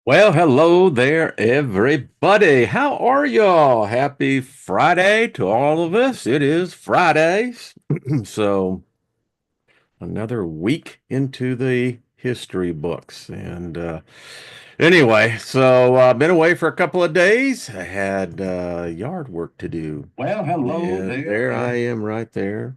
Well, hello there, everybody. How are y'all? Happy Friday to all of us. It is Fridays. So, another week into the history books. I've been away for a couple of days. I had yard work to do. Well, hello And there. there I am right there.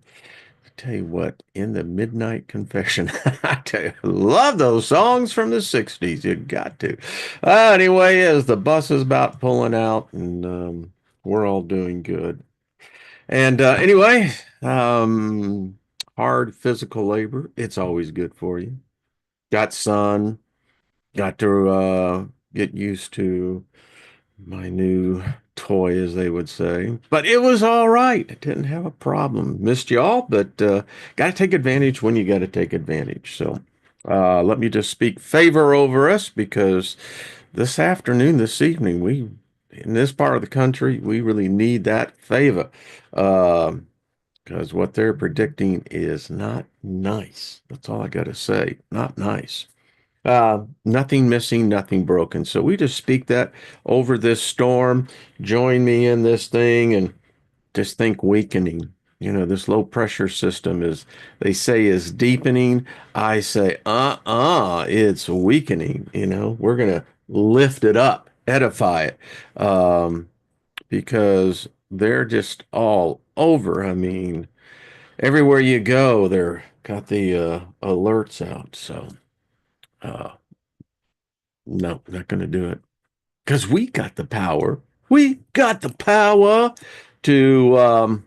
Tell you what, in the Midnight Confession, I tell you, love those songs from the 60s. You got to. Anyway, as the bus is about pulling out, and we're all doing good. And um, hard physical labor, it's always good for you. Got sun, got to get used to my new toy, as they would say. But it was all right. I didn't have a problem. Missed y'all, but got to take advantage when you got to take advantage. So let me just speak favor over us because this afternoon, this evening, in this part of the country, we really need that favor. Because what they're predicting is not nice. That's all I got to say. Not nice. Nothing missing, nothing broken. So we just speak that over this storm. Join me in this thing and just think weakening. This low pressure system they say is deepening. I say, it's weakening. We're going to lift it up, edify it, because they're just all over. I mean, everywhere you go, they're got the alerts out. So, uh, no, not going to do it. Because we got the power. We got the power to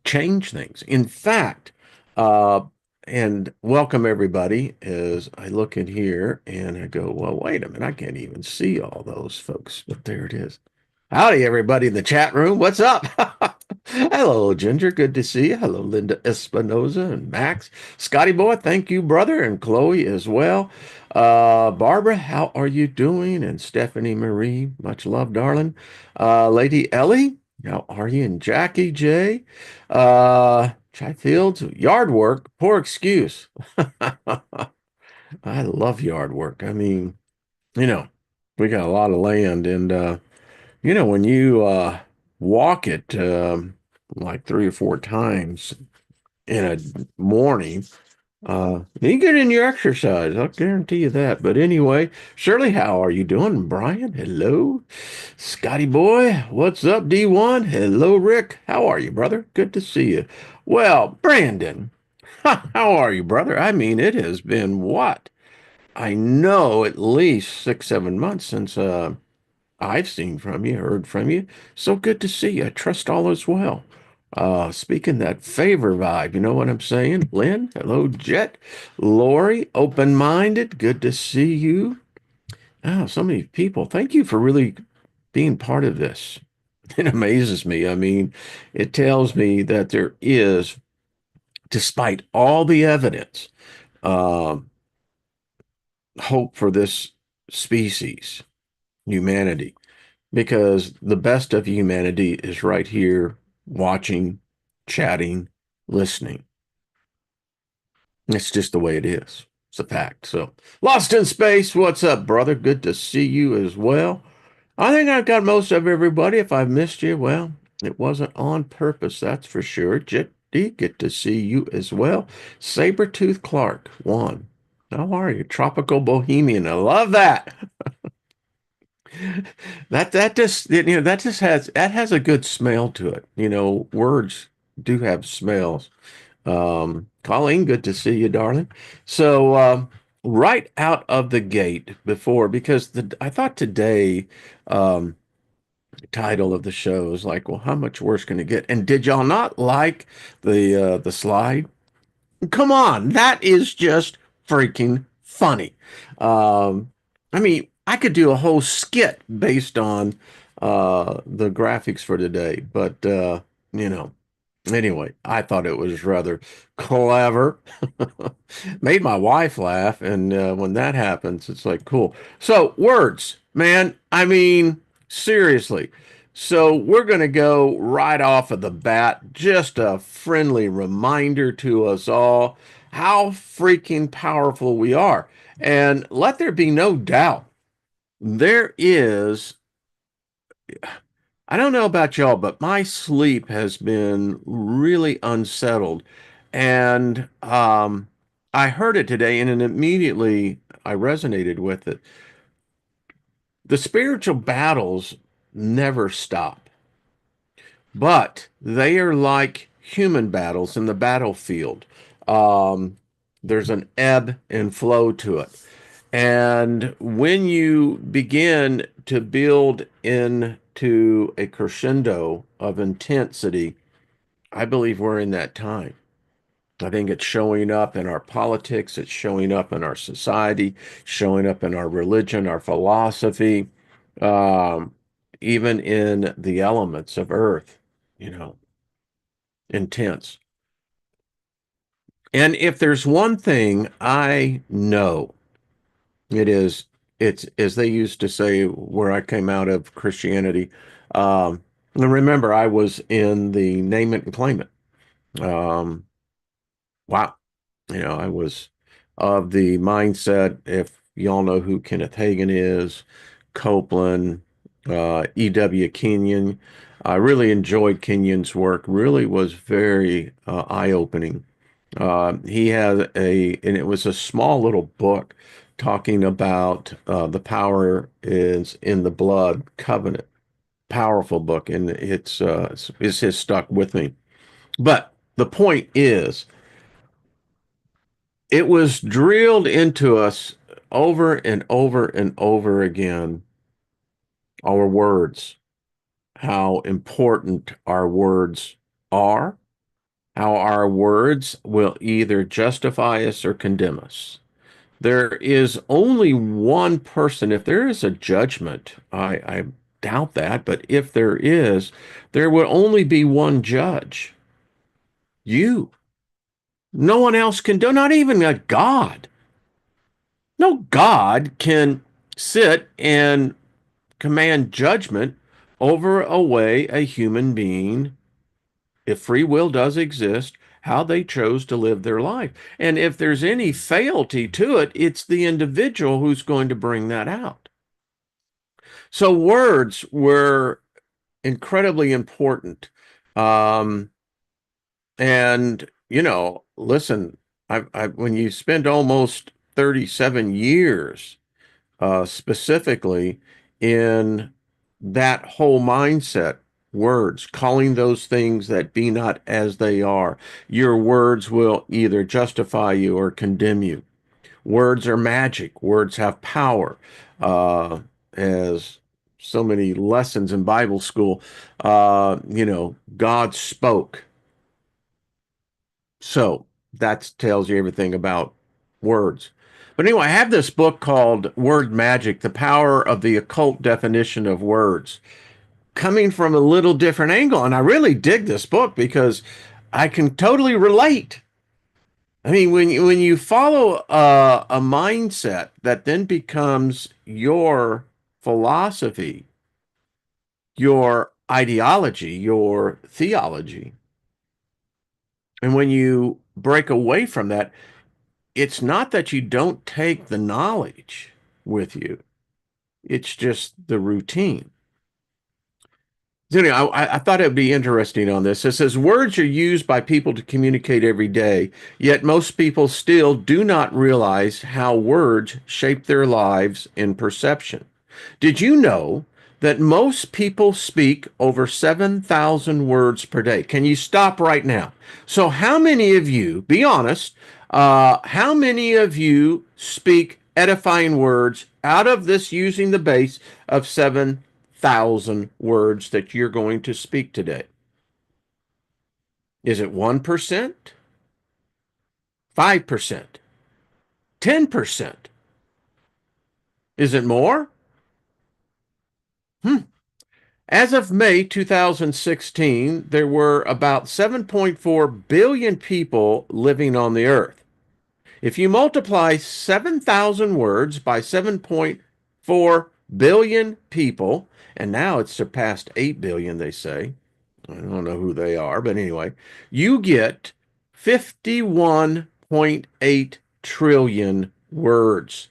change things. In fact, uh, and welcome everybody as I look in here and I go, well, wait a minute, I can't even see all those folks, but there it is. Howdy, everybody in the chat room. What's up? Hello, Ginger. Good to see you. Hello, Linda Espinoza and Max. Scotty Boy, thank you, brother, and Chloe as well. Barbara, how are you doing? And Stephanie Marie, much love, darling. Lady Ellie, how are you? And Jackie J. Chai Fields, yard work, poor excuse. I love yard work. I mean, you know, we got a lot of land and when you walk it like three or four times in a morning, you get in your exercise. I'll guarantee you that. But anyway, Shirley, how are you doing? Brian, hello. Scotty boy, what's up? D1, hello. Rick, how are you, brother? Good to see you. Well, Brandon, how are you, brother? I mean, it has been what? I know at least 6, 7 months since I've seen from you, heard from you. So good to see you. I trust all is well. Speaking that favor vibe, you know what I'm saying? Lynn, hello, Jet. Lori, open-minded. Good to see you. Oh, so many people. Thank you for really being part of this. It amazes me. I mean, it tells me that there is, despite all the evidence, um, hope for this species, humanity. Because the best of humanity is right here watching, chatting, listening. It's just the way it is. It's a fact. So, Lost in Space, what's up, brother? Good to see you as well. I think I've got most of everybody. If I've missed you, well, it wasn't on purpose, that's for sure. Jet D, good to see you as well. Sabretooth Clark, one. How are you? Tropical Bohemian. I love that. That just has a good smell to it. Words do have smells. Colleen, good to see you, darling. So right out of the gate before, because I thought today title of the show is like, well, how much worse can it get? And did y'all not like the slide? Come on, that is just freaking funny. I mean, I could do a whole skit based on the graphics for today, but you know, anyway, I thought it was rather clever. Made my wife laugh, and when that happens, it's like cool. So, words, man, I mean, seriously. So, we're going to go right off of the bat. Just a friendly reminder to us all how freaking powerful we are. And let there be no doubt. There is, I don't know about y'all, but my sleep has been really unsettled. And I heard it today and then immediately I resonated with it. The spiritual battles never stop, but they are like human battles in the battlefield. Um, there's an ebb and flow to it. And when you begin to build into a crescendo of intensity, I believe we're in that time. I think it's showing up in our politics, it's showing up in our society, showing up in our religion, our philosophy, um, even in the elements of earth, you know, intense. And if there's one thing I know, it is, it's as they used to say where I came out of Christianity. And remember, I was in the name it and claim it. Wow. I was of the mindset, if y'all know who Kenneth Hagin is, Copeland, E.W. Kenyon. I really enjoyed Kenyon's work, really was very eye-opening. He had and it was a small little book talking about the power is in the blood covenant. Powerful book, and it's has stuck with me. But the point is, it was drilled into us over and over and over again, our words, how important our words are, how our words will either justify us or condemn us. There is only one person. If there is a judgment, I doubt that, but if there will only be one judge. You. No one else can do, not even a God. No God can sit and command judgment over a way a human being, if free will does exist, how they chose to live their life. And if there's any fealty to it, it's the individual who's going to bring that out. So words were incredibly important. Um, and, listen, when you spend almost 37 years specifically in that whole mindset, words, calling those things that be not as they are. Your words will either justify you or condemn you. Words are magic. Words have power. As so many lessons in Bible school, God spoke. So that tells you everything about words. But anyway, I have this book called Word Magic, The Power of the Occult Definition of Words, coming from a little different angle. And I really dig this book because I can totally relate. I mean, when you follow a mindset that then becomes your philosophy, your ideology, your theology, and when you break away from that, it's not that you don't take the knowledge with you. It's just the routine. So anyway, I thought it would be interesting on this. It says words are used by people to communicate every day, yet most people still do not realize how words shape their lives in perception. Did you know that most people speak over 7,000 words per day? Can you stop right now? So, how many of you, be honest, how many of you speak edifying words out of this using the base of 7,000 words that you're going to speak today? Is it 1%, 5%, 10%? Is it more? Hmm. As of May 2016, there were about 7.4 billion people living on the earth. If you multiply 7,000 words by 7.4 billion people, and now it's surpassed 8 billion, they say. I don't know who they are, but anyway, you get 51.8 trillion words.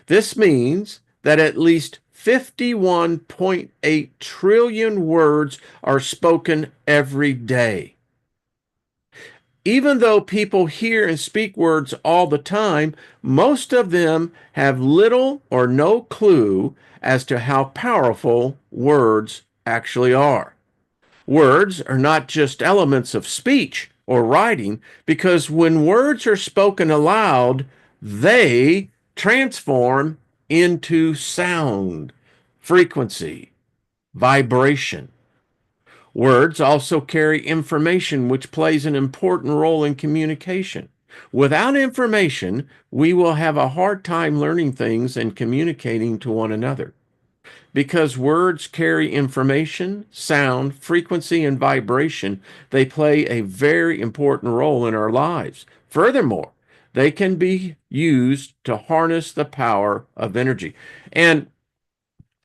This means that at least 51.8 trillion words are spoken every day. Even though people hear and speak words all the time, most of them have little or no clue as to how powerful words actually are. Words are not just elements of speech or writing, because when words are spoken aloud, they transform into sound, frequency, vibration. Words also carry information, which plays an important role in communication. Without information, we will have a hard time learning things and communicating to one another. Because words carry information, sound, frequency, and vibration, they play a very important role in our lives. Furthermore, they can be used to harness the power of energy. And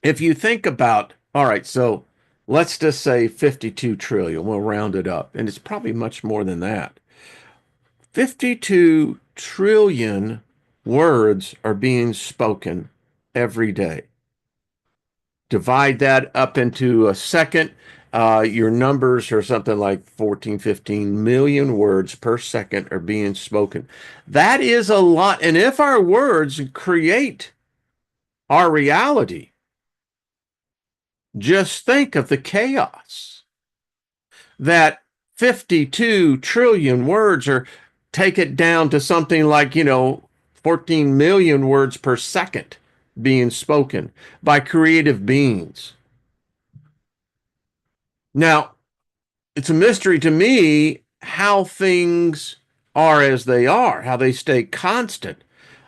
if you think about, all right, so let's just say 52 trillion, we'll round it up, and it's probably much more than that. 52 trillion words are being spoken every day. Divide that up into a second. Your numbers are something like 14, 15 million words per second are being spoken. That is a lot. And if our words create our reality, just think of the chaos that 52 trillion words are. Take it down to something like, 14 million words per second being spoken by creative beings. Now, it's a mystery to me how things are as they are, how they stay constant.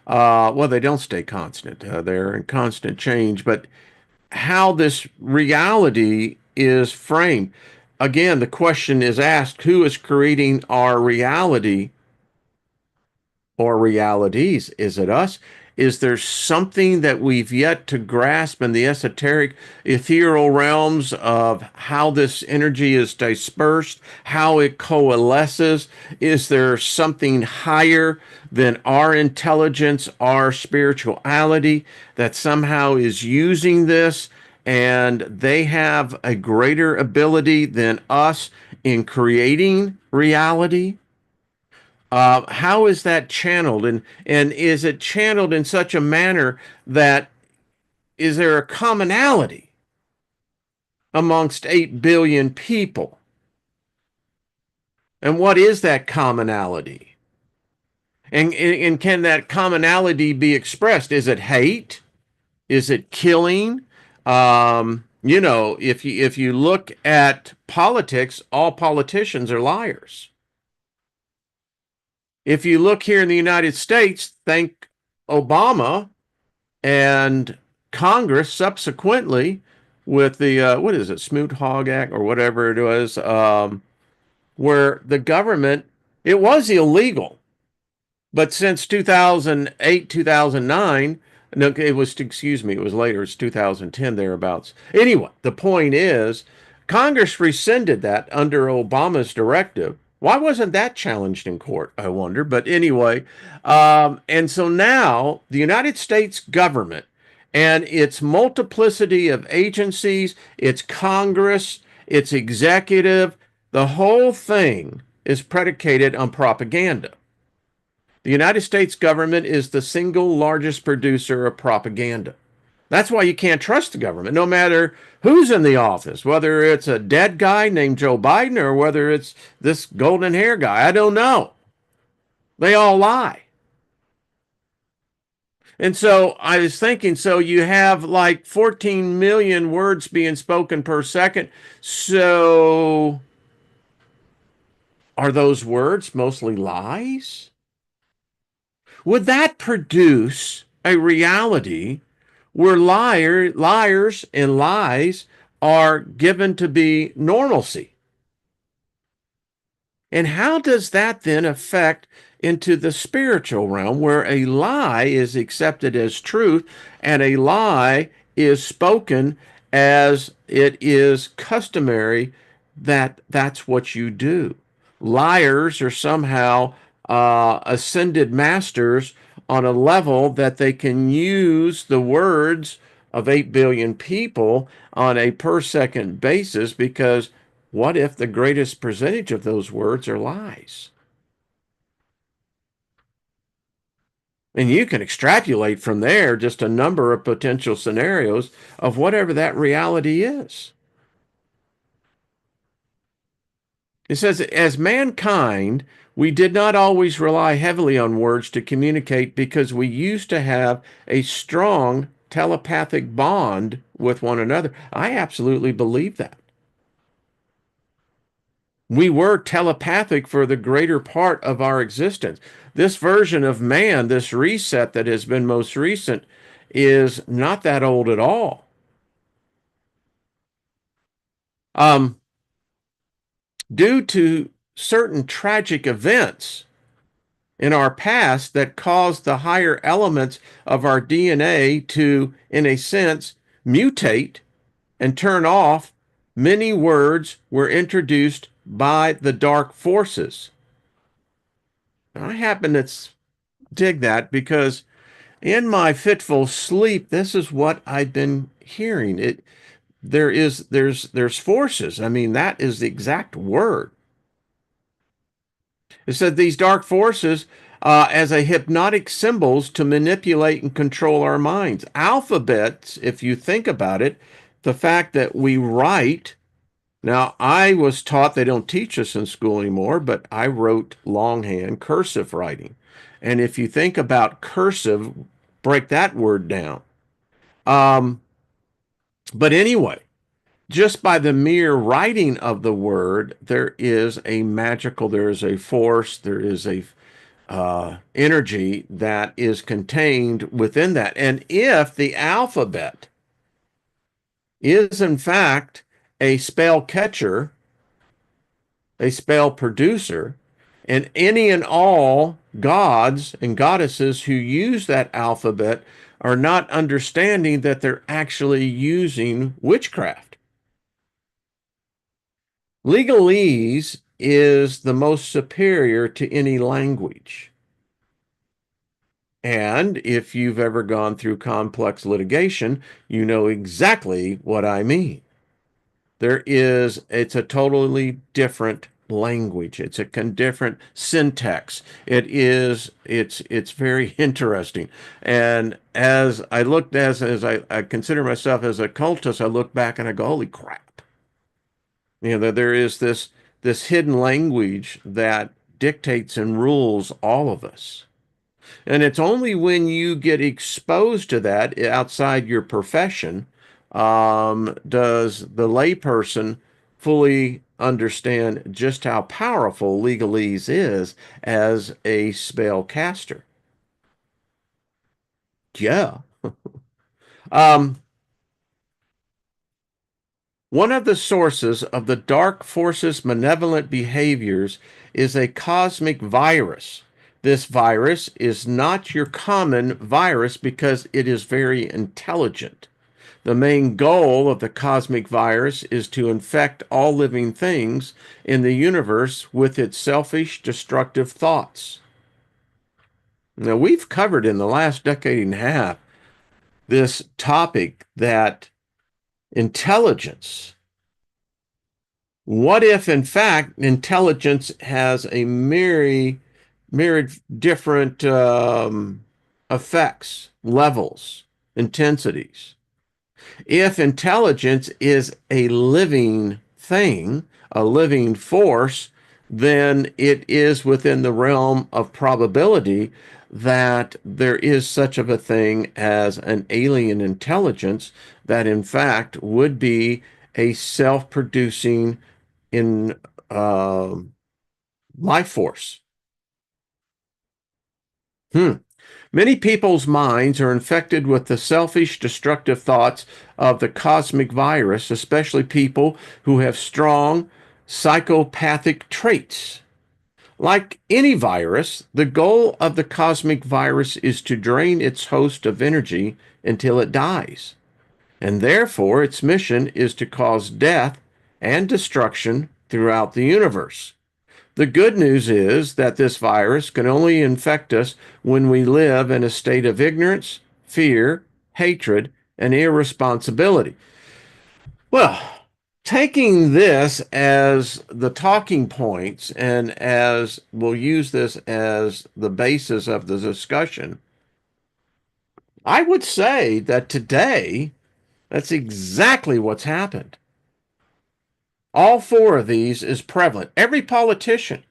Well, they don't stay constant. They're in constant change, but how this reality is framed. Again, the question is asked, who is creating our reality or realities? Is it us? Is there something that we've yet to grasp in the esoteric, ethereal realms of how this energy is dispersed, how it coalesces? Is there something higher than our intelligence, our spirituality, that somehow is using this, and they have a greater ability than us in creating reality? How is that channeled, and is it channeled in such a manner that is there a commonality amongst 8 billion people? And what is that commonality? And can that commonality be expressed? Is it hate? Is it killing? If you look at politics, all politicians are liars. If you look here in the United States, thank Obama and Congress subsequently with the what is it, Smoot Hogg Act or whatever it was, where the government, it was illegal, but since 2008, 2009, no, it was, excuse me, it was later, it's 2010 thereabouts. Anyway, the point is, Congress rescinded that under Obama's directive. Why wasn't that challenged in court, I wonder? But anyway, and so now the United States government and its multiplicity of agencies, its Congress, its executive, the whole thing is predicated on propaganda. The United States government is the single largest producer of propaganda. That's why you can't trust the government, no matter who's in the office, whether it's a dead guy named Joe Biden or whether it's this golden hair guy. I don't know. They all lie. And so I was thinking, so you have like 14 million words being spoken per second. So are those words mostly lies? Would that produce a reality where liars and lies are given to be normalcy? And how does that then affect into the spiritual realm where a lie is accepted as truth and a lie is spoken as it is customary that that's what you do? Liars are somehow ascended masters on a level that they can use the words of 8 billion people on a per second basis, because what if the greatest percentage of those words are lies? And you can extrapolate from there just a number of potential scenarios of whatever that reality is. It says, as mankind, we did not always rely heavily on words to communicate because we used to have a strong telepathic bond with one another. I absolutely believe that. We were telepathic for the greater part of our existence. This version of man, this reset that has been most recent, is not that old at all. Um, Due to certain tragic events in our past that caused the higher elements of our DNA to, in a sense, mutate and turn off, many words were introduced by the dark forces. I happen to dig that because in my fitful sleep, this is what I've been hearing. There's forces. I mean, that is the exact word. It said these dark forces as a hypnotic symbols to manipulate and control our minds. Alphabets, if you think about it, the fact that we write. Now, I was taught, they don't teach us in school anymore, but I wrote longhand cursive writing. And if you think about cursive, break that word down. Um, but anyway, just by the mere writing of the word, there is a magical, there is a force, there is a energy that is contained within that. And if the alphabet is in fact a spell catcher, a spell producer, and any and all gods and goddesses who use that alphabet are not understanding that they're actually using witchcraft. Legalese is the most superior to any language. And if you've ever gone through complex litigation, you know exactly what I mean. It's a totally different language. It's a different syntax. It's very interesting. And as I consider myself as a cultist, I look back and I go, holy crap. You know, there is this hidden language that dictates and rules all of us. And it's only when you get exposed to that outside your profession does the layperson fully understand just how powerful legalese is as a spell caster. Yeah. Um, One of the sources of the dark forces' malevolent behaviors is a cosmic virus. This virus is not your common virus because it is very intelligent. The main goal of the cosmic virus is to infect all living things in the universe with its selfish, destructive thoughts. Now, we've covered in the last decade and a half this topic that intelligence, what if, in fact, intelligence has a myriad different effects, levels, intensities? If intelligence is a living thing, a living force, then it is within the realm of probability that there is such of a thing as an alien intelligence that, in fact, would be a self-producing in uh, life force. Hmm. Many people's minds are infected with the selfish, destructive thoughts of the cosmic virus, especially people who have strong psychopathic traits. Like any virus, the goal of the cosmic virus is to drain its host of energy until it dies. And therefore, its mission is to cause death and destruction throughout the universe. The good news is that this virus can only infect us when we live in a state of ignorance, fear, hatred, and irresponsibility. Well, taking this as the talking points and as we'll use this as the basis of the discussion, I would say that today that's exactly what's happened. All four of these is prevalent. Every politician,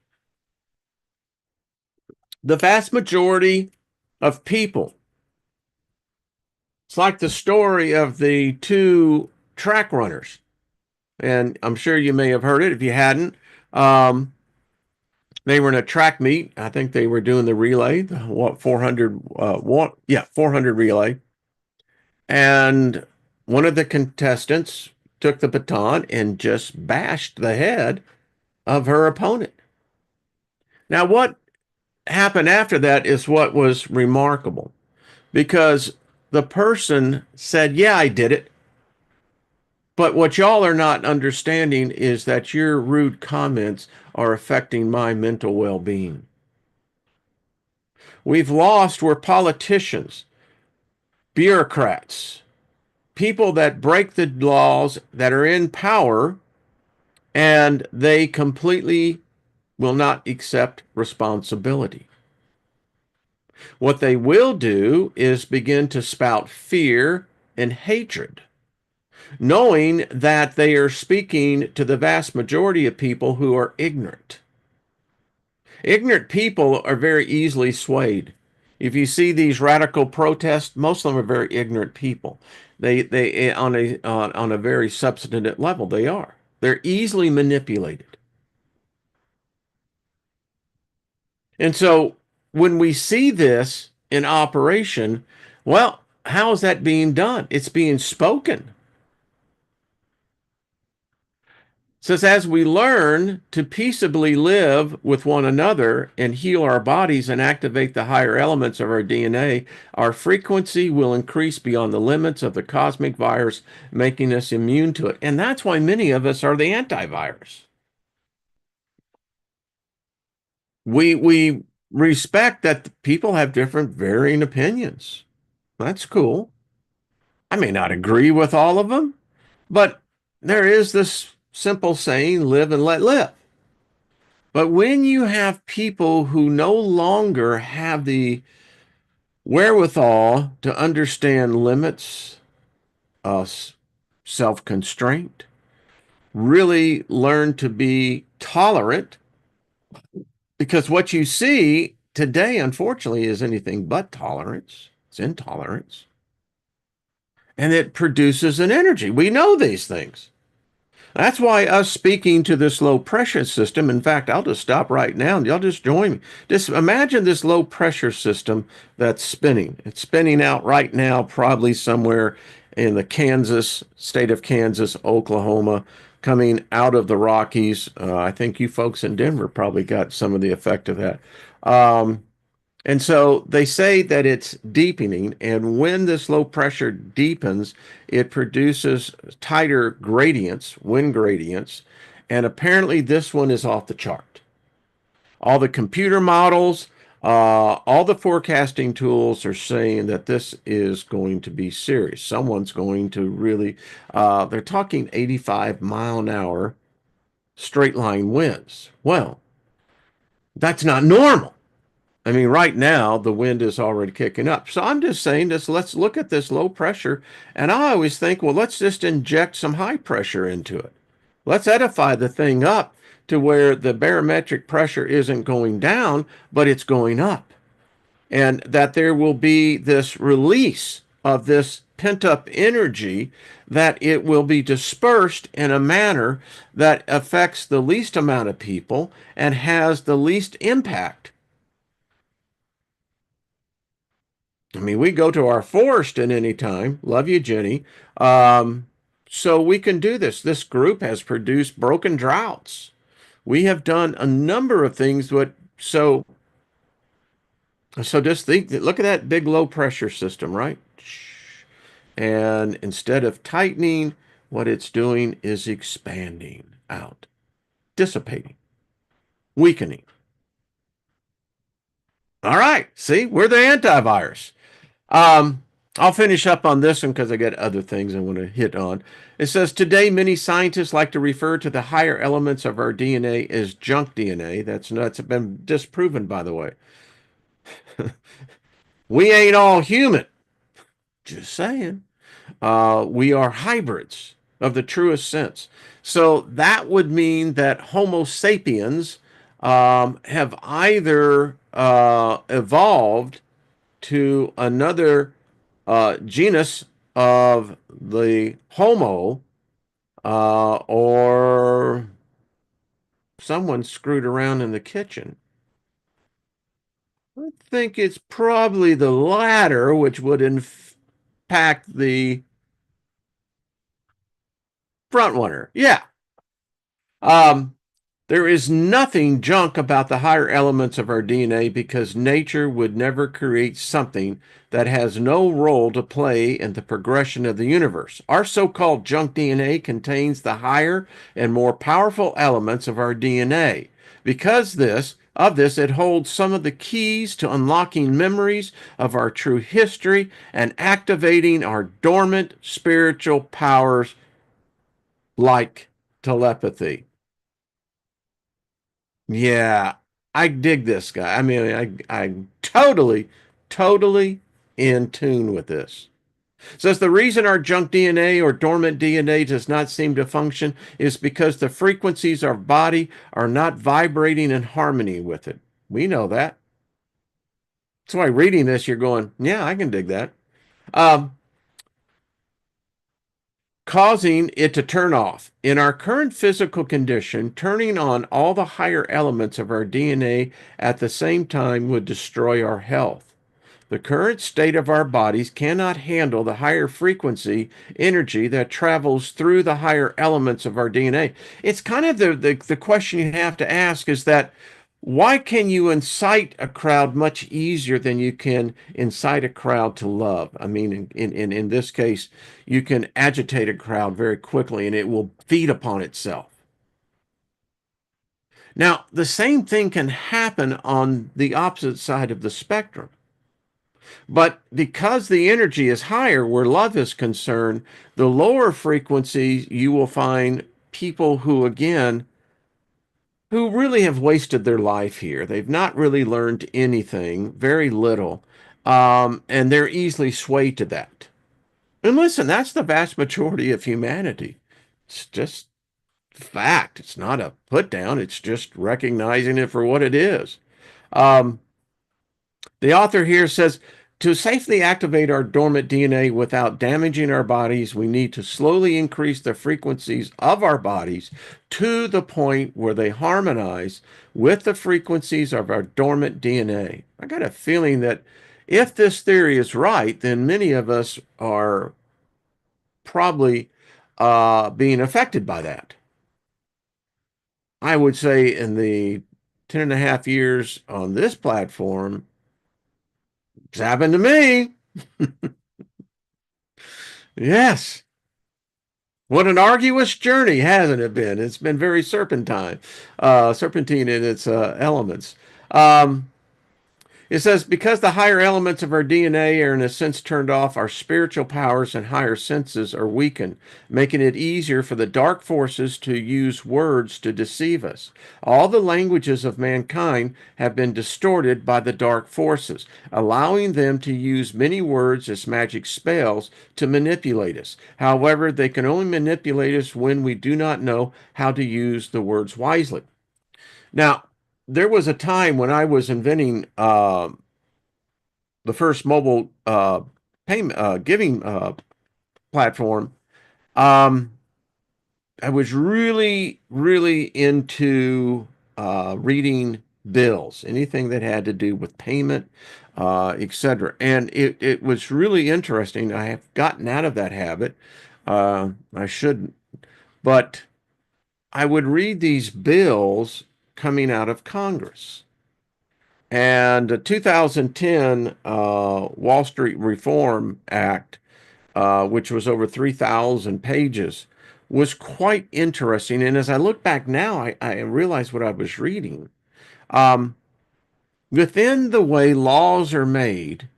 the vast majority of people, it's like the story of the two track runners. And I'm sure you may have heard it if you hadn't. Um, they were in a track meet. I think they were doing the relay, the, what, 400, 400 relay. And one of the contestants took the baton and just bashed the head of her opponent. Now, what happened after that is what was remarkable because the person said, yeah, I did it. But what y'all are not understanding is that your rude comments are affecting my mental well being. We've lost where politicians, bureaucrats, people that break the laws that are in power, and they completely will not accept responsibility. What they will do is begin to spout fear and hatred, knowing that they are speaking to the vast majority of people who are ignorant. Ignorant people are very easily swayed. If you see these radical protests, most of them are very ignorant people. They on a very substantive level, they are. They're easily manipulated. And so when we see this in operation, well, how is that being done? It's being spoken. It says, as we learn to peaceably live with one another and heal our bodies and activate the higher elements of our DNA, our frequency will increase beyond the limits of the cosmic virus, making us immune to it. And that's why many of us are the antivirus. We respect that people have different varying opinions. That's cool. I may not agree with all of them, but there is this simple saying, live and let live. But when you have people who no longer have the wherewithal to understand limits, uh, self-constraint, really learn to be tolerant, because what you see today, unfortunately, is anything but tolerance. It's intolerance. And it produces an energy. We know these things. That's why us speaking to this low pressure system, in fact, I'll just stop right now and y'all just join me. Just imagine this low pressure system that's spinning. It's spinning out right now, probably somewhere in the Kansas, state of Kansas, Oklahoma, coming out of the Rockies. I think you folks in Denver probably got some of the effect of that. Um, and so they say that it's deepening, and when this low pressure deepens, it produces tighter gradients, wind gradients, and apparently this one is off the chart. All the computer models, all the forecasting tools are saying that this is going to be serious. Someone's going to really, they're talking 85-mile an hour straight line winds. Well, that's not normal. I mean, right now the wind is already kicking up. So I'm just saying this, let's look at this low pressure. And I always think, well, let's just inject some high pressure into it. Let's edify the thing up to where the barometric pressure isn't going down, but it's going up. And that there will be this release of this pent up energy, that it will be dispersed in a manner that affects the least amount of people and has the least impact. I mean, we go to our forest at any time. Love you, Jenny. Um, so we can do this. This group has produced broken droughts. We have done a number of things. So just think, look at that big low pressure system, right? And instead of tightening, what it's doing is expanding out, dissipating. weakening. All right. See, we're the antivirus. Um, I'll finish up on this one because I got other things I want to hit on. It says today many scientists like to refer to the higher elements of our DNA as junk DNA. That's been disproven, by the way. We ain't all human. Just saying. We are hybrids of the truest sense. So that would mean that Homo sapiens have either evolved to another genus of the Homo, or someone screwed around in the kitchen. I think it's probably the latter, which would impact the front runner. Yeah. Um, There is nothing junk about the higher elements of our DNA because nature would never create something that has no role to play in the progression of the universe. Our so-called junk DNA contains the higher and more powerful elements of our DNA. Because this, it holds some of the keys to unlocking memories of our true history and activating our dormant spiritual powers like telepathy. Yeah, I dig this guy. I mean, I'm totally in tune with this. Says the reason our junk DNA or dormant DNA does not seem to function is because the frequencies of our body are not vibrating in harmony with it. We know that. That's why reading this, you're going, yeah, I can dig that. Um, Causing it to turn off. In our current physical condition, turning on all the higher elements of our DNA at the same time would destroy our health. The current state of our bodies cannot handle the higher frequency energy that travels through the higher elements of our DNA. It's kind of the question you have to ask is that why can you incite a crowd much easier than you can incite a crowd to love? I mean, in this case, you can agitate a crowd very quickly and it will feed upon itself. Now, the same thing can happen on the opposite side of the spectrum. But because the energy is higher where love is concerned, the lower frequencies, you will find people who, again, who really have wasted their life here. They've not really learned anything, very little, and they're easily swayed to that. And listen, that's the vast majority of humanity. It's just fact. It's not a put down. It's just recognizing it for what it is. Um, The author here says to safely activate our dormant DNA without damaging our bodies, we need to slowly increase the frequencies of our bodies to the point where they harmonize with the frequencies of our dormant DNA. I got a feeling that if this theory is right, then many of us are probably being affected by that. I would say in the 10 and a half years on this platform, it's happened to me. Yes. What an arduous journey, hasn't it been? It's been very serpentine in its elements. Um, it says, because the higher elements of our DNA are in a sense turned off, our spiritual powers and higher senses are weakened, making it easier for the dark forces to use words to deceive us. All the languages of mankind have been distorted by the dark forces, allowing them to use many words as magic spells to manipulate us. However, they can only manipulate us when we do not know how to use the words wisely. Now, there was a time when I was inventing the first mobile payment giving platform. Um, I was really into reading bills, anything that had to do with payment, etc. And it was really interesting. I have gotten out of that habit. I shouldn't, but I would read these bills coming out of Congress. And the 2010 Wall Street Reform Act, which was over 3,000 pages, was quite interesting. And as I look back now, I realize what I was reading. Um, Within the way laws are made,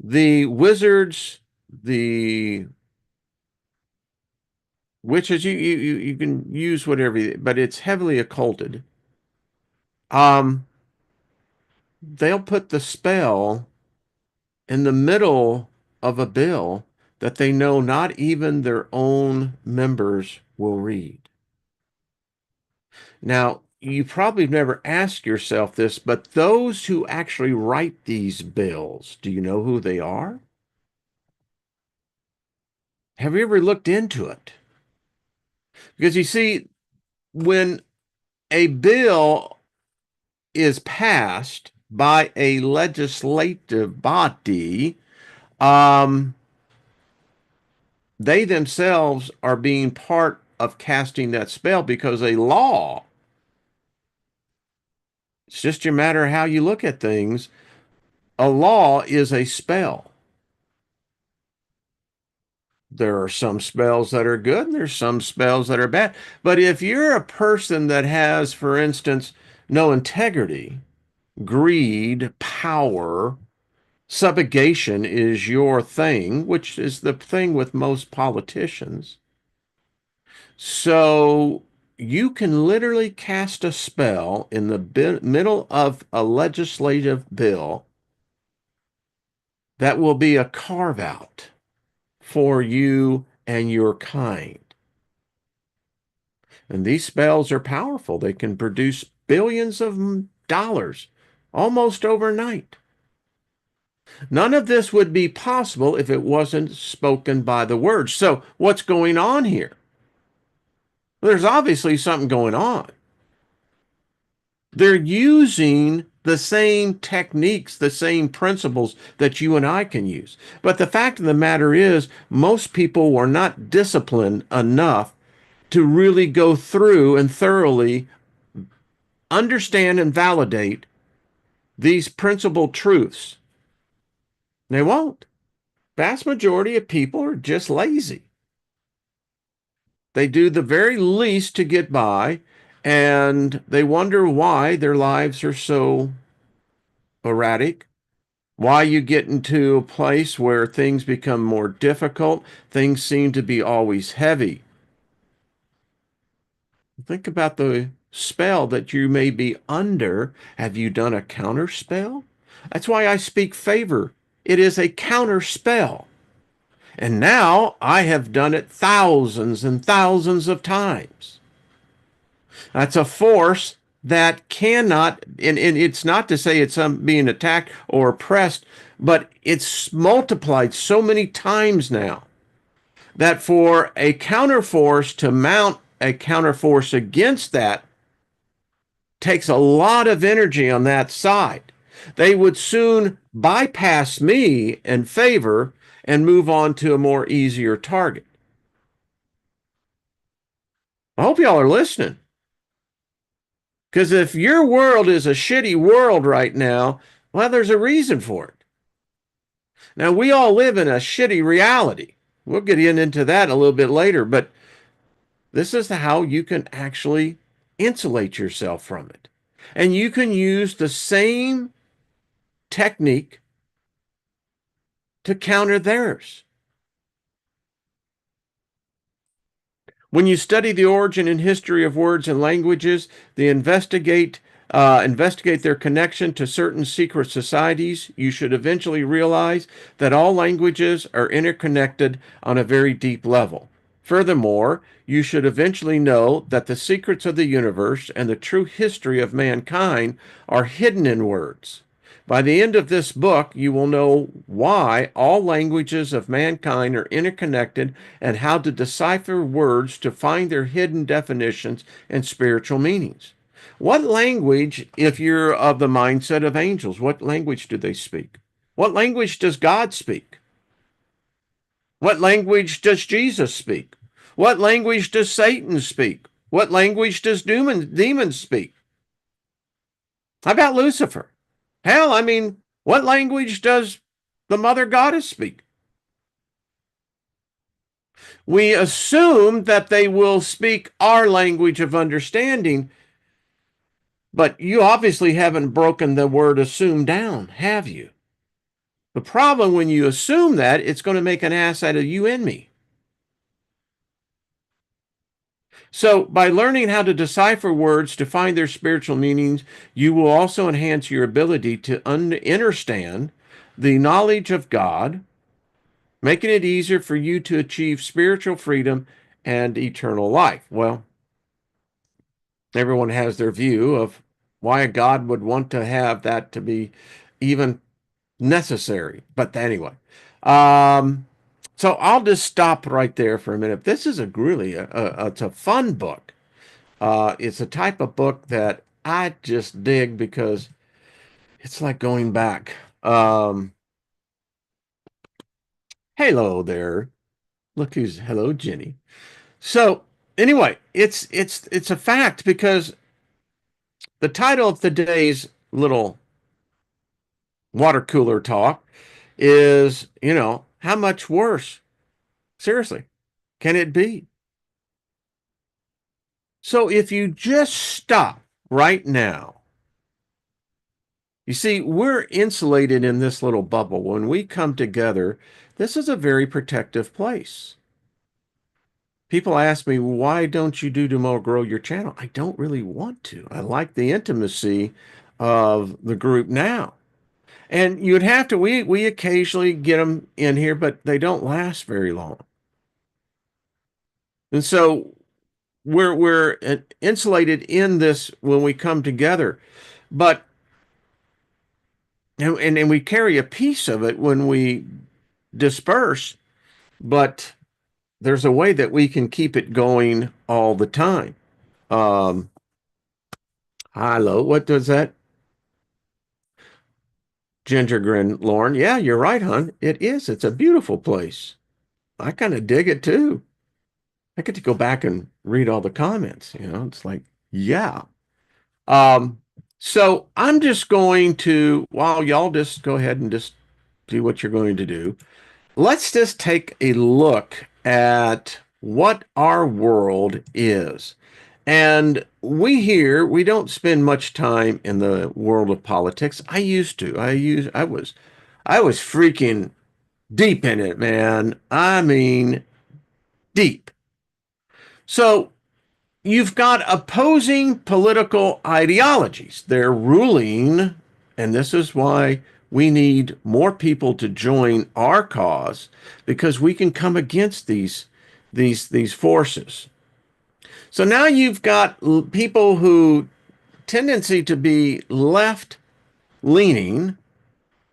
the wizards, the witches, you can use whatever, but it's heavily occulted. Um, they'll put the spell in the middle of a bill that they know not even their own members will read. Now, you probably never asked yourself this, but those who actually write these bills, do you know who they are? Have you ever looked into it? Because you see, when a bill is passed by a legislative body, um, they themselves are being part of casting that spell because a law, it's just a matter of how you look at things, a law is a spell. There are some spells that are good and there's some spells that are bad. But if you're a person that has, for instance, no integrity, greed, power, subjugation is your thing, which is the thing with most politicians. So you can literally cast a spell in the middle of a legislative bill that will be a carve out for you and your kind. And these spells are powerful. They can produce billions of dollars almost overnight. None of this would be possible if it wasn't spoken by the words. So, what's going on here? Well, there's obviously something going on. They're using the same techniques, the same principles that you and I can use. But the fact of the matter is, most people were not disciplined enough to really go through and thoroughly understand and validate these principal truths. They won't. Vast majority of people are just lazy. They do the very least to get by, and they wonder why their lives are so erratic, why you get into a place where things become more difficult, things seem to be always heavy. Think about the spell that you may be under. Have you done a counter spell? That's why I speak favor. It is a counter spell. And now I have done it thousands and thousands of times. That's a force that cannot, and it's not to say it's being attacked or oppressed, but it's multiplied so many times now that for a counterforce to mount a counterforce against that takes a lot of energy on that side. They would soon bypass me in favor and move on to a more easier target. I hope y'all are listening. Because if your world is a shitty world right now, well, there's a reason for it. Now, we all live in a shitty reality. We'll get into that a little bit later, but this is how you can actually insulate yourself from it. And you can use the same technique to counter theirs. When you study the origin and history of words and languages, they investigate their connection to certain secret societies. You should eventually realize that all languages are interconnected on a very deep level. Furthermore, you should eventually know that the secrets of the universe and the true history of mankind are hidden in words. By the end of this book, you will know why all languages of mankind are interconnected and how to decipher words to find their hidden definitions and spiritual meanings. What language, if you're of the mindset of angels, what language do they speak? What language does God speak? What language does Jesus speak? What language does Satan speak? What language does demons speak? How about Lucifer? Hell, I mean, what language does the mother goddess speak? We assume that they will speak our language of understanding, But you obviously haven't broken the word assume down, have you? The problem when you assume that, it's going to make an ass out of you and me. So, by learning how to decipher words to find their spiritual meanings, you will also enhance your ability to understand the knowledge of God, making it easier for you to achieve spiritual freedom and eternal life. Well, everyone has their view of why God would want to have that to be even necessary. But anyway, um, so I'll just stop right there for a minute. This is a really it's a fun book. It's a type of book that I just dig because it's like going back. Hello there. Look who's hello, Jenny. So anyway, it's a fact because the title of today's little water cooler talk is, how much worse, seriously, can it be? So if you just stop right now, you see, we're insulated in this little bubble. When we come together, this is a very protective place. People ask me, why don't you do to more grow your channel? I don't really want to. I like the intimacy of the group now. And you'd have to, we occasionally get them in here, but they don't last very long. And so we're insulated in this when we come together. But and we carry a piece of it when we disperse, but there's a way that we can keep it going all the time. Um, Hello, what does that ginger grin, Lauren? Yeah, you're right, hon. It is. It's a beautiful place. I kind of dig it too. I get to go back and read all the comments. It's like, yeah. Um, so I'm just going to, while y'all just go ahead and just do what you're going to do, let's just take a look at what our world is. And we don't spend much time in the world of politics. I used to. I was freaking deep in it, man. I mean, deep. So you've got opposing political ideologies. They're ruling, and this is why we need more people to join our cause because we can come against these forces. So now you've got people who tendency to be left leaning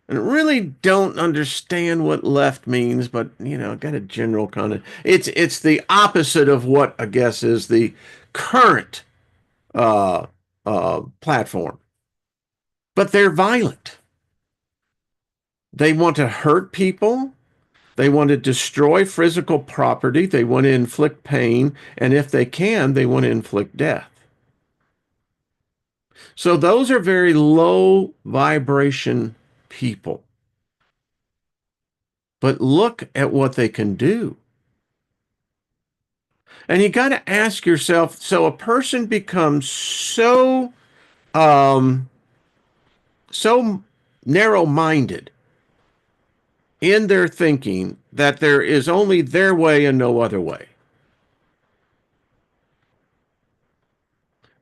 and really don't understand what left means, but got a general kind of it's the opposite of what I guess is the current uh, platform. But they're violent. They want to hurt people. They want to destroy physical property. They want to inflict pain. And if they can, they want to inflict death. So those are very low vibration people. But look at what they can do. And you got to ask yourself, so a person becomes um, so narrow-minded in their thinking that there is only their way and no other way.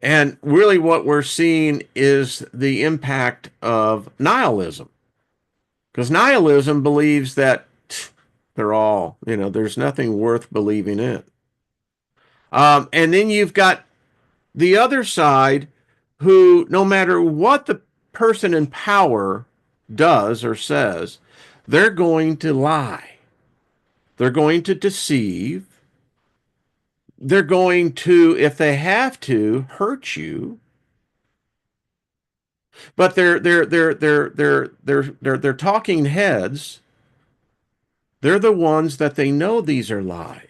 And really what we're seeing is the impact of nihilism. Because nihilism believes that they're all, there's nothing worth believing in. And then you've got the other side who, no matter what the person in power does or says, they're going to lie. They're going to deceive. They're going to, if they have to, hurt you. But they're talking heads. They're the ones that they know these are lies.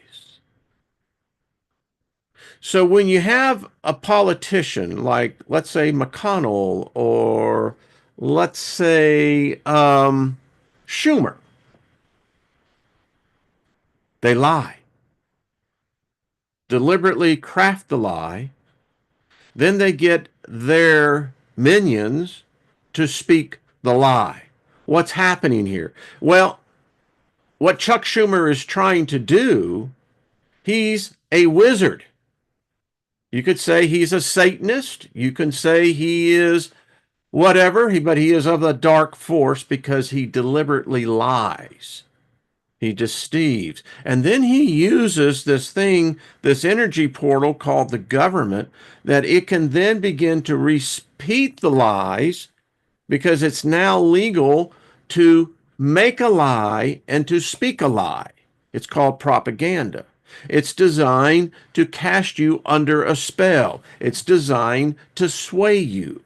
So when you have a politician like, let's say, McConnell or let's say Schumer, they lie, deliberately craft the lie. Then they get their minions to speak the lie. What's happening here? Well, what Chuck Schumer is trying to do, he's a wizard. You could say he's a Satanist. You can say he is whatever, but he is of the dark force because he deliberately lies. He deceives. And then he uses this thing, this energy portal called the government, that it can then begin to repeat the lies because it's now legal to make a lie and to speak a lie. It's called propaganda. It's designed to cast you under a spell. It's designed to sway you.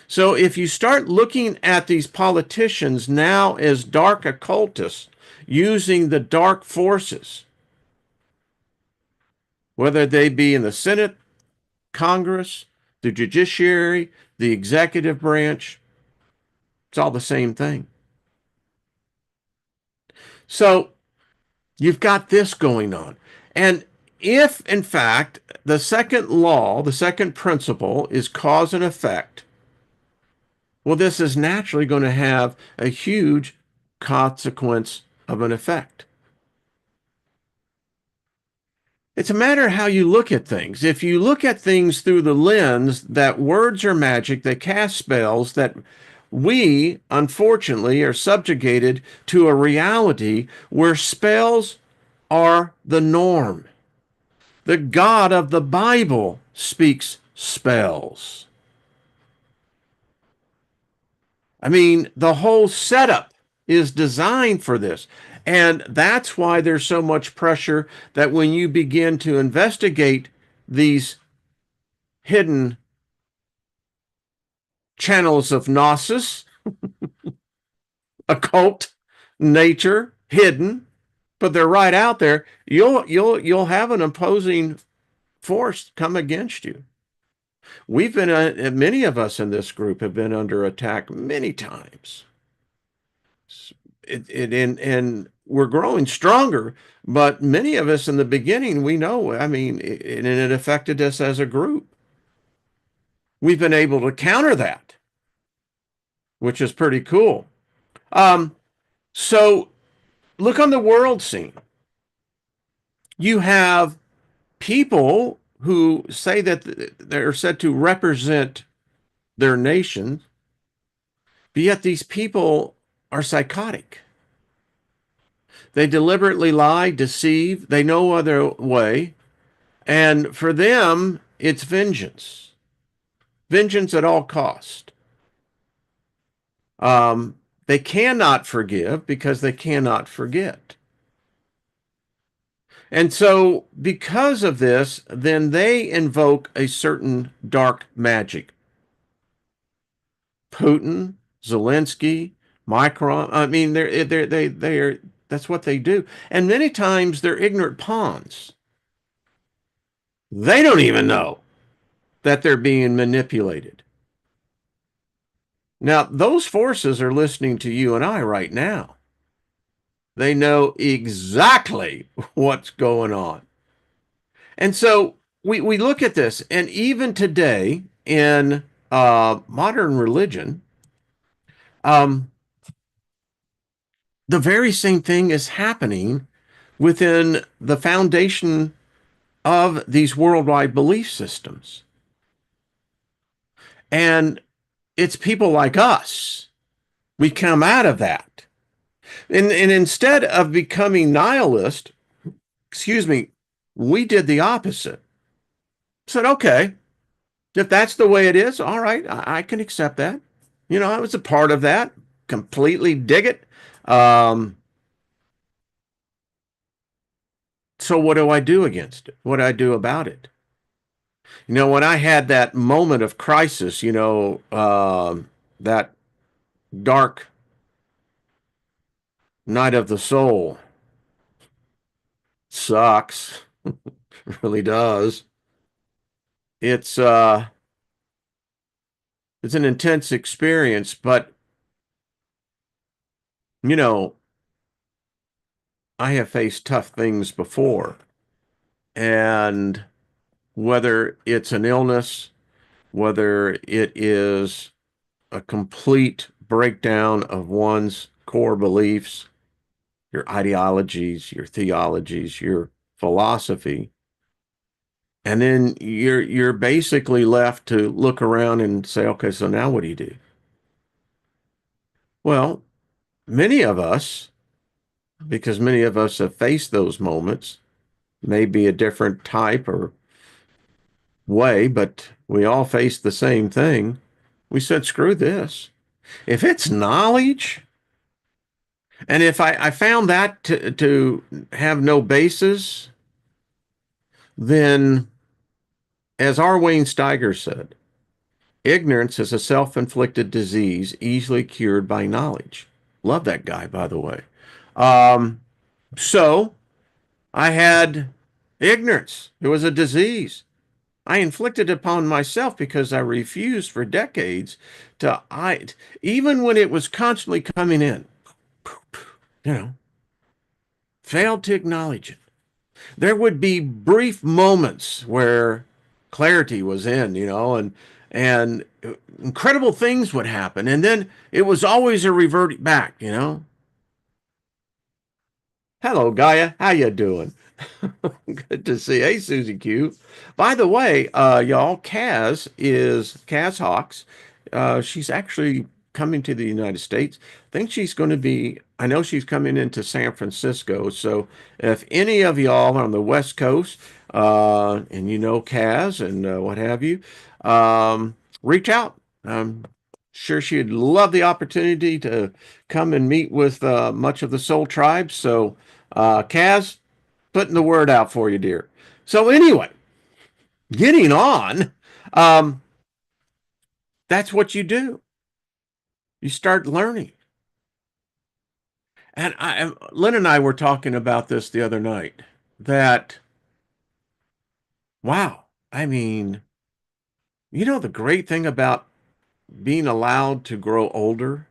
So if you start looking at these politicians now as dark occultists using the dark forces, whether they be in the Senate, Congress, the judiciary, the executive branch, it's all the same thing. So you've got this going on. And if, in fact, the second law, the second principle is cause and effect, well, this is naturally going to have a huge consequence of an effect. It's a matter of how you look at things. If you look at things through the lens that words are magic, they cast spells, that we, unfortunately, are subjugated to a reality where spells are the norm. The God of the Bible speaks spells. I mean, the whole setup is designed for this. And that's why there's so much pressure that when you begin to investigate these hidden channels of Gnosis, occult nature, hidden, but they're right out there, you'll have an opposing force come against you. We've been many of us in this group have been under attack many times. And we're growing stronger, but many of us in the beginning, we know, I mean, it affected us as a group. We've been able to counter that, which is pretty cool. So look on the world scene. You have people who say that they're said to represent their nation, but yet these people are psychotic. They deliberately lie, deceive, they know other way. And for them, it's vengeance. Vengeance at all cost. They cannot forgive because they cannot forget. And so, because of this, then they invoke a certain dark magic. Putin, Zelensky, Macron. I mean, they're that's what they do. And many times they're ignorant pawns. They don't even know that they're being manipulated. Now, those forces are listening to you and I right now. They know exactly what's going on. And so we look at this, and even today in modern religion, um, the very same thing is happening within the foundation of these worldwide belief systems. And it's people like us. We come out of that. And instead of becoming nihilist, excuse me, we did the opposite. Said, okay, if that's the way it is, all right, I can accept that. You know, I was a part of that. Completely dig it. Um, so what do I do against it? What do I do about it? You know, when I had that moment of crisis, that dark night of the soul sucks. It really does. It's uh it's an intense experience, but you know, I have faced tough things before. And whether it's an illness, whether it is a complete breakdown of one's core beliefs, your ideologies, your theologies, your philosophy. And then you're basically left to look around and say, okay, so now what do you do? Well, many of us, because many of us have faced those moments, maybe a different type or way, but we all face the same thing. We said, screw this. If it's knowledge, and if I found that to have no basis, then as R. Wayne Steiger said, ignorance is a self-inflicted disease easily cured by knowledge. Love that guy, by the way. Um, so I had ignorance. It was a disease. I inflicted upon myself because I refused for decades even when it was constantly coming in, you know, failed to acknowledge it. There would be brief moments where clarity was and incredible things would happen, and then it was always a revert back. Hello, Gaia. How you doing? Good to see. Hey, Susie Q. By the way, y'all, Kaz Hawks. She's actually coming to the United States. I think she's going to be. I know she's coming into San Francisco. So if any of y'all are on the West Coast, and you know Kaz and what have you, reach out. I'm sure she'd love the opportunity to come and meet with much of the Soul Tribe. So, Kaz, putting the word out for you, dear. So anyway, getting on, um, that's what you do. You start learning. And Lynn and I were talking about this the other night. That wow, I mean, the great thing about being allowed to grow older.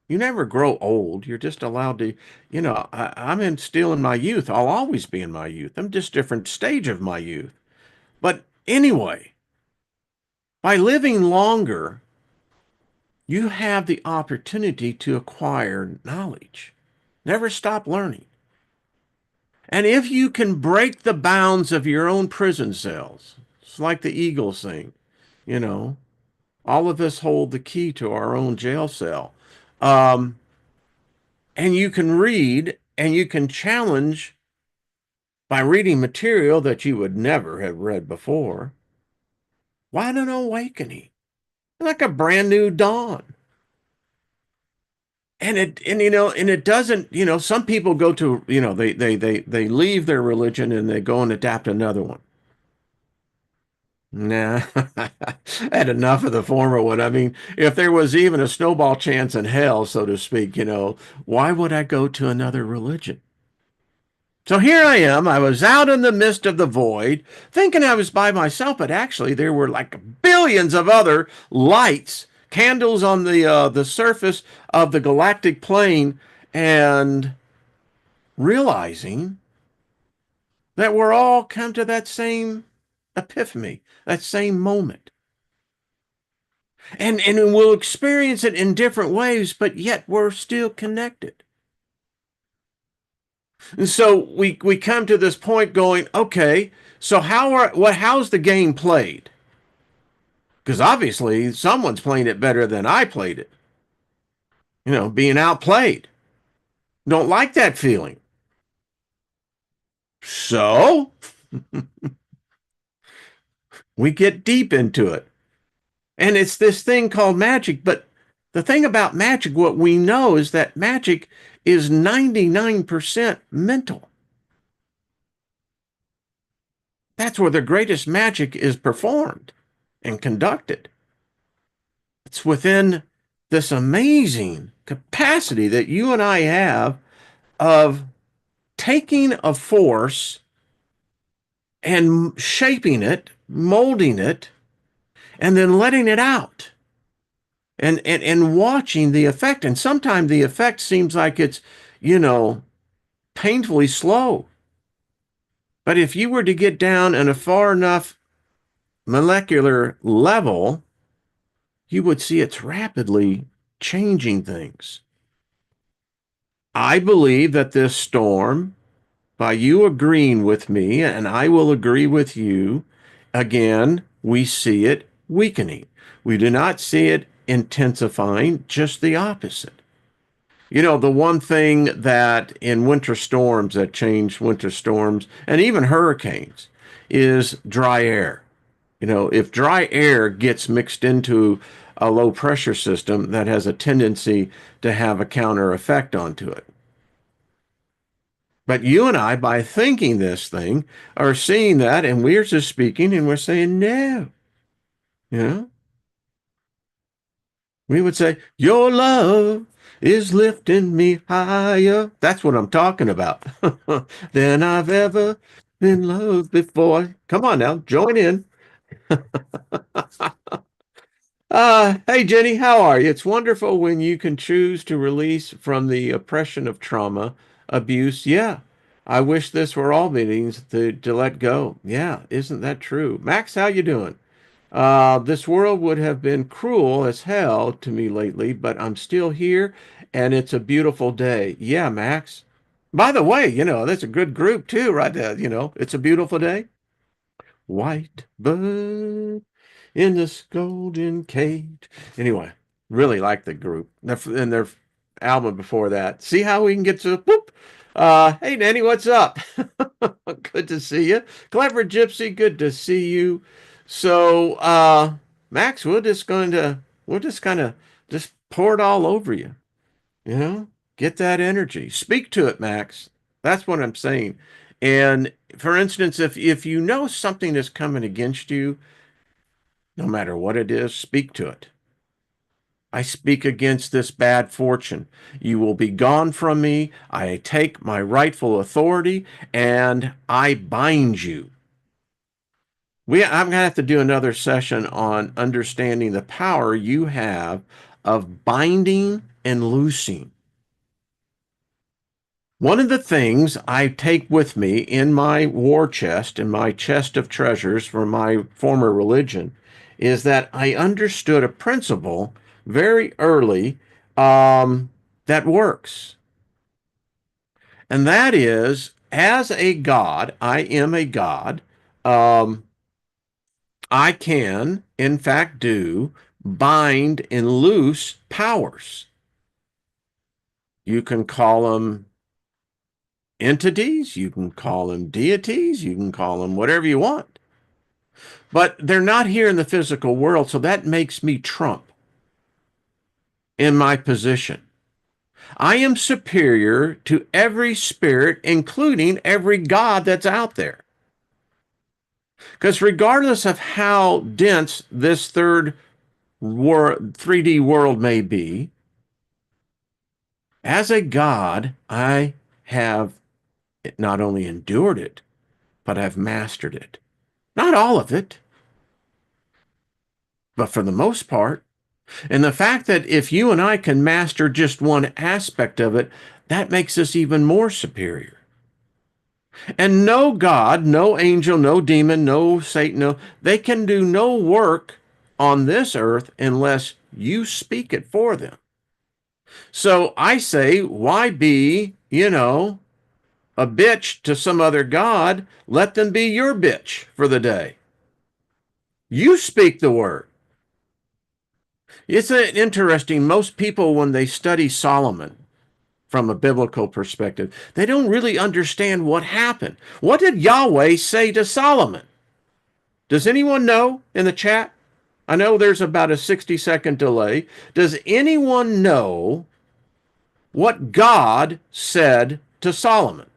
You never grow old. You're just allowed to, I'm still in my youth. I'll always be in my youth. I'm just different stage of my youth. But anyway, by living longer, you have the opportunity to acquire knowledge. Never stop learning. And if you can break the bounds of your own prison cells, it's like the Eagle thing, you know, all of us hold the key to our own jail cell. Um, and you can read and you can challenge by reading material that you would never have read before. Why an awakening? Like a brand new dawn. And it doesn't, some people go to, they leave their religion and they go and adapt another one. Nah, I had enough of the former one. I mean, if there was even a snowball chance in hell, so to speak, why would I go to another religion? So here I am. I was out in the midst of the void, thinking I was by myself, but actually there were like billions of other lights, candles on the surface of the galactic plane, and realizing that we're all come to that same epiphany, that same moment. And we'll experience it in different ways, but yet we're still connected. And so we come to this point going, okay, so how's the game played? Because obviously someone's playing it better than I played it. Being outplayed. Don't like that feeling. So we get deep into it. And it's this thing called magic. But the thing about magic, what we know is that magic is 99% mental. That's where the greatest magic is performed and conducted. It's within this amazing capacity that you and I have of taking a force and shaping it, molding it, and then letting it out and watching the effect. And sometimes the effect seems like it's, you know, painfully slow. But if you were to get down in a far enough molecular level, you would see it's rapidly changing things. I believe that this storm, by you agreeing with me, and I will agree with you, again, we see it weakening. We do not see it intensifying, just the opposite. You know, the one thing that in winter storms that change winter storms and even hurricanes is dry air. You know, if dry air gets mixed into a low pressure system, that has a tendency to have a counter effect onto it. But you and I, by thinking this thing, are seeing that, and we're just speaking and we're saying, no, you know, we would say, your love is lifting me higher. That's what I'm talking about. Than I've ever been loved before. Come on now, join in. Hey Jenny, how are you? It's wonderful when you can choose to release from the oppression of trauma, abuse. Yeah, I wish this were all meetings to let go. Yeah, isn't that true? Max, how you doing? This world would have been cruel as hell to me lately, but I'm still here and it's a beautiful day. Yeah, Max. By the way, you know, that's a good group too, right there. You know, it's a beautiful day. White bird in this golden cage. Anyway, really like the group. And their album before that. See how we can get to whoop. Hey Nanny, what's up? Good to see you. Clever Gypsy, good to see you. So Max, we're just kind of just pour it all over you. You know, get that energy. Speak to it, Max. That's what I'm saying. And for instance, if you know something is coming against you, no matter what it is, speak to it. I speak against this bad fortune. You will be gone from me. I take my rightful authority and I bind you. I'm going to have to do another session on understanding the power you have of binding and loosing. One of the things I take with me in my war chest, in my chest of treasures from my former religion, is that I understood a principle very early that works. And that is, as a God, I am a God. Um, I can, in fact, do bind and loose powers. You can call them entities, you can call them deities, you can call them whatever you want. But they're not here in the physical world, so that makes me Trump in my position. I am superior to every spirit, including every God that's out there. Because regardless of how dense this 3D world may be, as a God, I have not only endured it, but I've mastered it. Not all of it, but for the most part. And the fact that if you and I can master just one aspect of it, that makes us even more superior. And no God, no angel, no demon, no Satan, no, they can do no work on this earth unless you speak it for them. So I say, why be, a bitch to some other God? Let them be your bitch for the day. You speak the word. It's interesting. Most people, when they study Solomon from a biblical perspective, they don't really understand what happened. What did Yahweh say to Solomon? Does anyone know in the chat? I know there's about a 60-second delay. Does anyone know what God said to Solomon?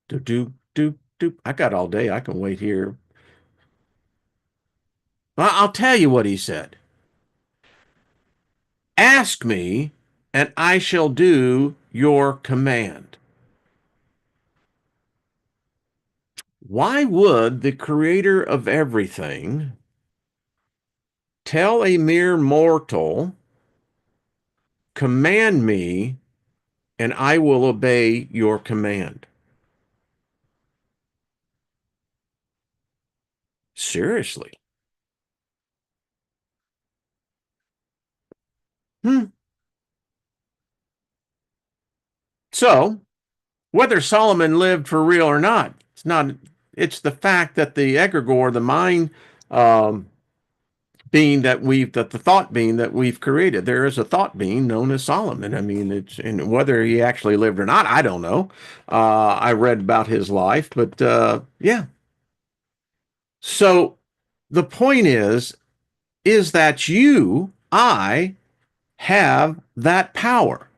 Do, do, do, do. I got all day. I can wait here. Well, I'll tell you what he said. Ask me, and I shall do your command. Why would the creator of everything tell a mere mortal, command me and I will obey your command. Seriously. Hmm. So, whether Solomon lived for real or not, it's the fact that the egregore, the mind um, being that the thought being that we've created. There is a thought being known as Solomon. I mean, it's and whether he actually lived or not, I don't know. I read about his life, but yeah. So the point is that I have that power.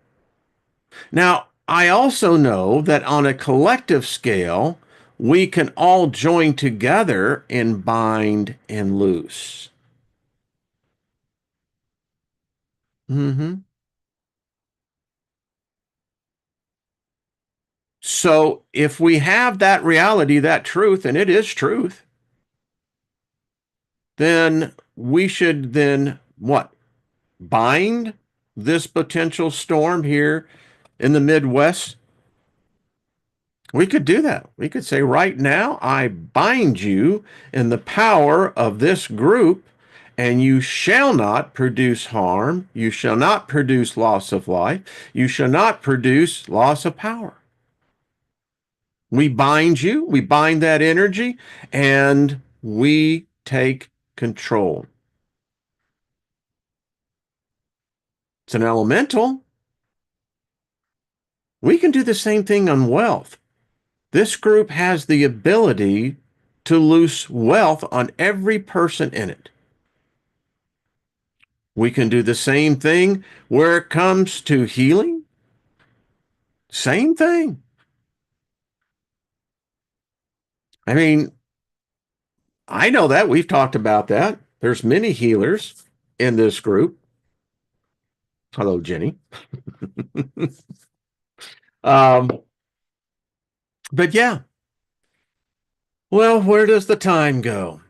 Now, I also know that on a collective scale, we can all join together and bind and loose. Mm-hmm. So if we have that reality, that truth, and it is truth, then we should then what? Bind this potential storm here in the Midwest. We could do that. We could say, right now, I bind you in the power of this group, and you shall not produce harm. You shall not produce loss of life. You shall not produce loss of power. We bind you, we bind that energy, and we take control. It's an elemental. We can do the same thing on wealth. This group has the ability to loose wealth on every person in it. We can do the same thing where it comes to healing. Same thing. I mean, I know that we've talked about that. There's many healers in this group. Hello, Jenny. um, but yeah, well, where does the time go?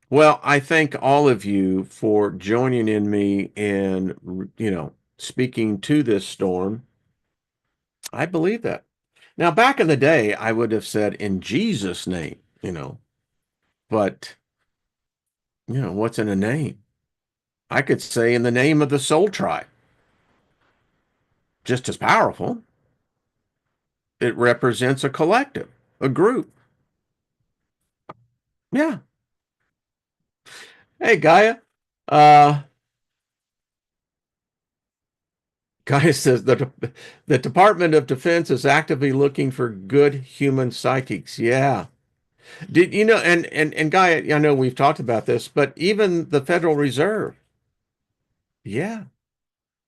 Well, I thank all of you for joining in me and, speaking to this storm. I believe that. Now, back in the day, I would have said in Jesus' name, but, what's in a name? I could say in the name of the soul tribe, just as powerful. It represents a collective, a group. Yeah. Hey, Gaia. Uh, Gaia says the Department of Defense is actively looking for good human psychics. Yeah. Did you know? And Gaia, I know we've talked about this, but even the Federal Reserve, yeah,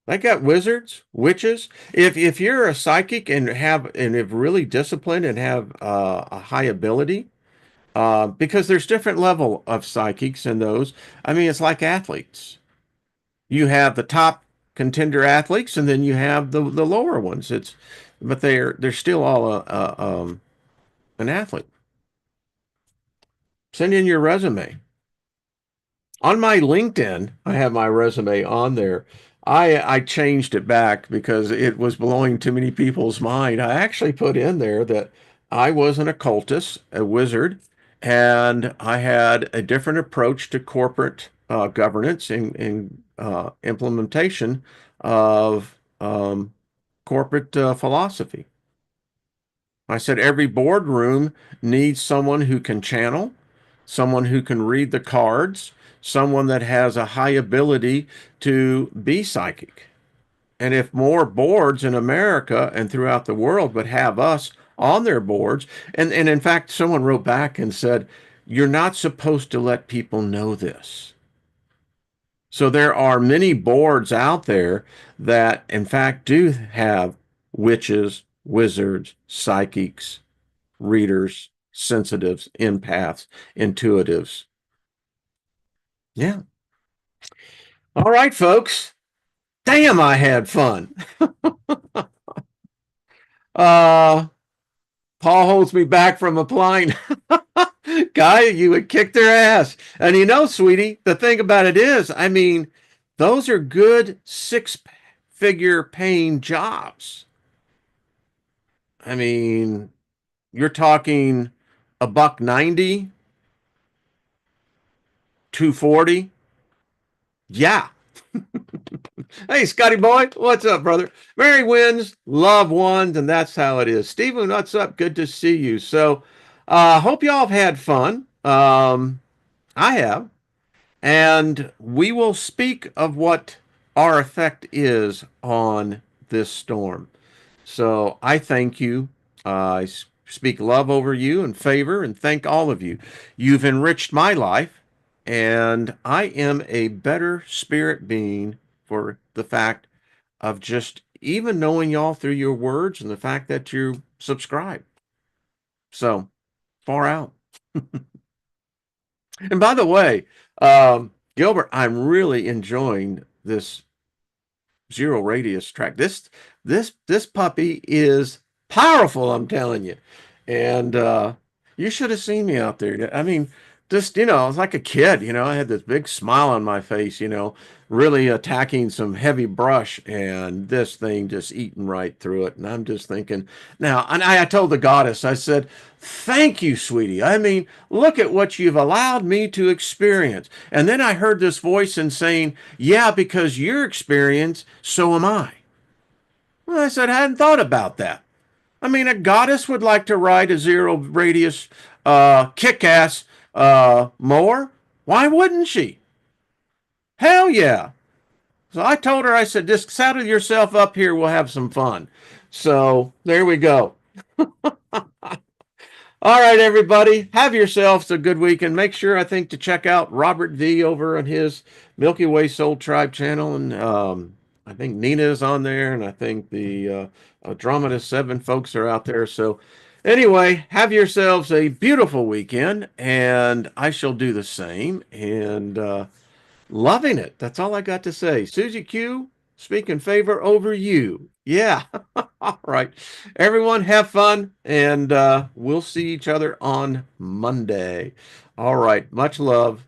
they got wizards, witches. If you're a psychic and have really disciplined and have a high ability, because there's different level of psychics in those. I mean, it's like athletes. You have the top contender athletes, and then you have the lower ones. But they're still all an athlete. Send in your resume. On my LinkedIn, I have my resume on there. I changed it back because it was blowing too many people's mind. I actually put in there that I was an occultist, a wizard, and I had a different approach to corporate governance and implementation of corporate philosophy. I said every boardroom needs someone who can channel, someone who can read the cards, someone that has a high ability to be psychic. And if more boards in America and throughout the world would have us on their boards, and in fact, someone wrote back and said, you're not supposed to let people know this. So there are many boards out there that, in fact, do have witches, wizards, psychics, readers, sensitives, empaths, intuitives. Yeah. All right, folks. Damn, I had fun. Uh, Paul holds me back from applying. Guy, you would kick their ass. And sweetie, the thing about it is, I mean, those are good figure paying jobs. I mean, you're talking a buck 90, 240. Yeah. Hey, Scotty boy, what's up, brother? Merry wins, love ones, and that's how it is. Steven, what's up? Good to see you. So, hope y'all have had fun. I have, and we will speak of what our effect is on this storm. So I thank you. I speak love over you and favor and thank all of you. You've enriched my life, and I am a better spirit being for the fact of just even knowing y'all through your words and the fact that you subscribe. So far out. And by the way, Gilbert, I'm really enjoying this zero radius track. This puppy is powerful, I'm telling you. And you should have seen me out there. I mean, just I was like a kid, I had this big smile on my face, really attacking some heavy brush and this thing just eating right through it. And I'm just thinking now, and I told the goddess, I said, thank you, sweetie. I mean, look at what you've allowed me to experience. And then I heard this voice and saying, yeah, because your experience, so am I. Well, I said, I hadn't thought about that. I mean, a goddess would like to ride a zero radius kick-ass mower. Why wouldn't she? Hell yeah. So I told her, I said, just saddle yourself up here. We'll have some fun. So there we go. All right, everybody, have yourselves a good week, and make sure, I think, to check out Robert V over on his Milky Way Soul Tribe channel. And I think Nina is on there, and I think the Andromeda 7 folks are out there. So anyway, have yourselves a beautiful weekend, and I shall do the same. And loving it. That's all I got to say. Susie Q, speak in favor over you. Yeah. All right. Everyone have fun, and we'll see each other on Monday. All right. Much love.